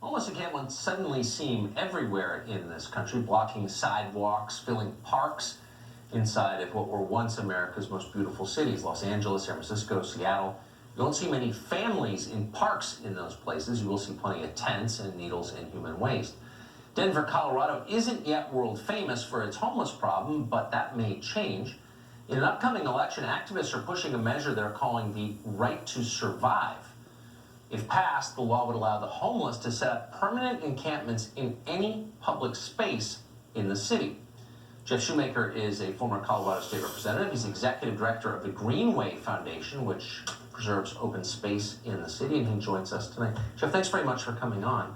Homeless encampments suddenly seem everywhere in this country, blocking sidewalks, filling parks inside of what were once America's most beautiful cities, Los Angeles, San Francisco, Seattle. You don't see many families in parks in those places. You will see plenty of tents and needles and human waste. Denver, Colorado isn't yet world famous for its homeless problem, but that may change. In an upcoming election, activists are pushing a measure they're calling the right to survive. If passed, the law would allow the homeless to set up permanent encampments in any public space in the city. Jeff Shoemaker is a former Colorado State Representative. He's executive director of the Greenway Foundation, which preserves open space in the city, and he joins us tonight. Jeff, thanks very much for coming on.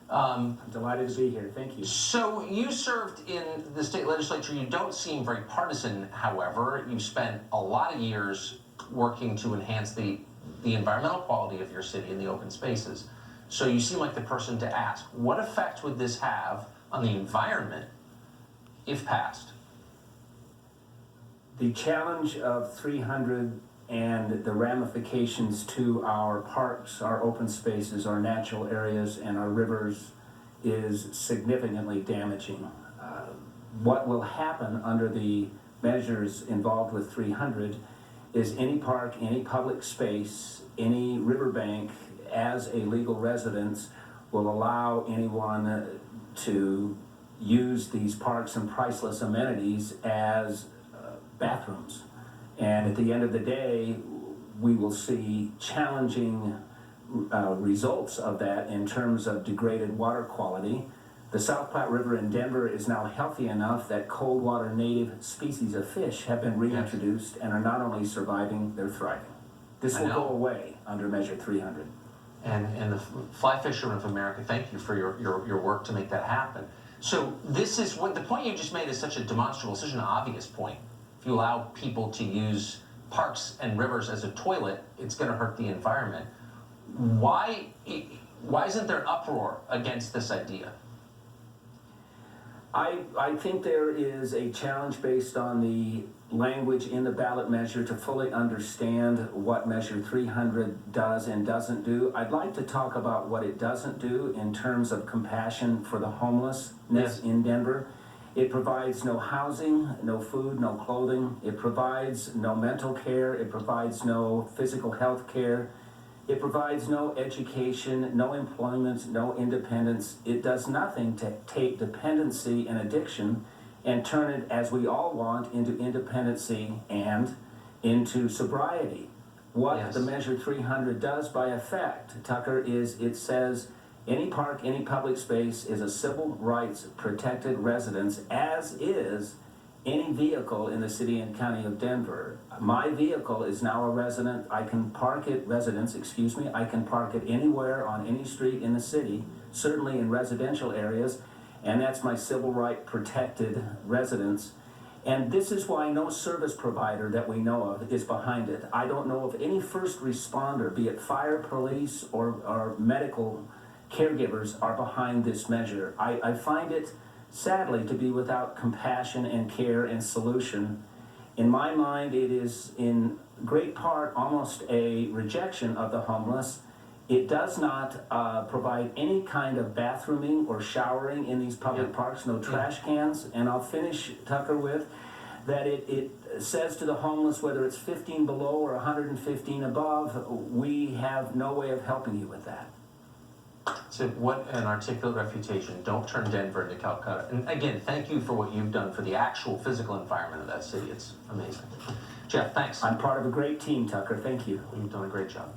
I'm delighted to be here. Thank you. So you served in the state legislature. You don't seem very partisan, however. You spent a lot of years working to enhance the environmental quality of your city and the open spaces. So you seem like the person to ask. What effect would this have on the environment if passed? The challenge of 300 and the ramifications to our parks, our open spaces, our natural areas, and our rivers is significantly damaging. What will happen under the measures involved with 300 is any park, any public space, any riverbank as a legal residence will allow anyone to use these parks and priceless amenities as bathrooms. And at the end of the day, we will see challenging results of that in terms of degraded water quality. The South Platte River in Denver is now healthy enough that cold water native species of fish have been reintroduced and are not only surviving, they're thriving. This will go away under Measure 300. And the Fly Fishermen of America, thank you for your work to make that happen. So this is what the point you just made is such a demonstrable, such an obvious point. If you allow people to use parks and rivers as a toilet, it's going to hurt the environment. Why isn't there an uproar against this idea? I think there is a challenge based on the language in the ballot measure to fully understand what Measure 300 does and doesn't do. I'd like to talk about what it doesn't do in terms of compassion for the homelessness in Denver. It provides no housing, no food, no clothing. It provides no mental care. It provides no physical health care. It provides no education, no employment, no independence. It does nothing to take dependency and addiction and turn it, as we all want, into independency and into sobriety. What the Measure 300 does by effect, Tucker, is it says any park, any public space is a civil rights protected residence, as is any vehicle in the city and county of Denver. My vehicle is now a resident. I can park it, I can park it anywhere on any street in the city, certainly in residential areas, and that's my civil right protected residence. And this is why no service provider that we know of is behind it. I don't know of any first responder, be it fire, police, or medical caregivers, are behind this measure. I find it, sadly, to be without compassion and care and solution. In my mind, it is in great part almost a rejection of the homeless. It does not provide any kind of bathrooming or showering in these public parks, no trash cans. And I'll finish, Tucker, with that it says to the homeless, whether it's 15 below or 115 above, we have no way of helping you with that. So what an articulate refutation. Don't turn Denver into Calcutta. And again, thank you for what you've done for the actual physical environment of that city. It's amazing. Jeff, thanks. I'm part of a great team, Tucker. Thank you. You've done a great job.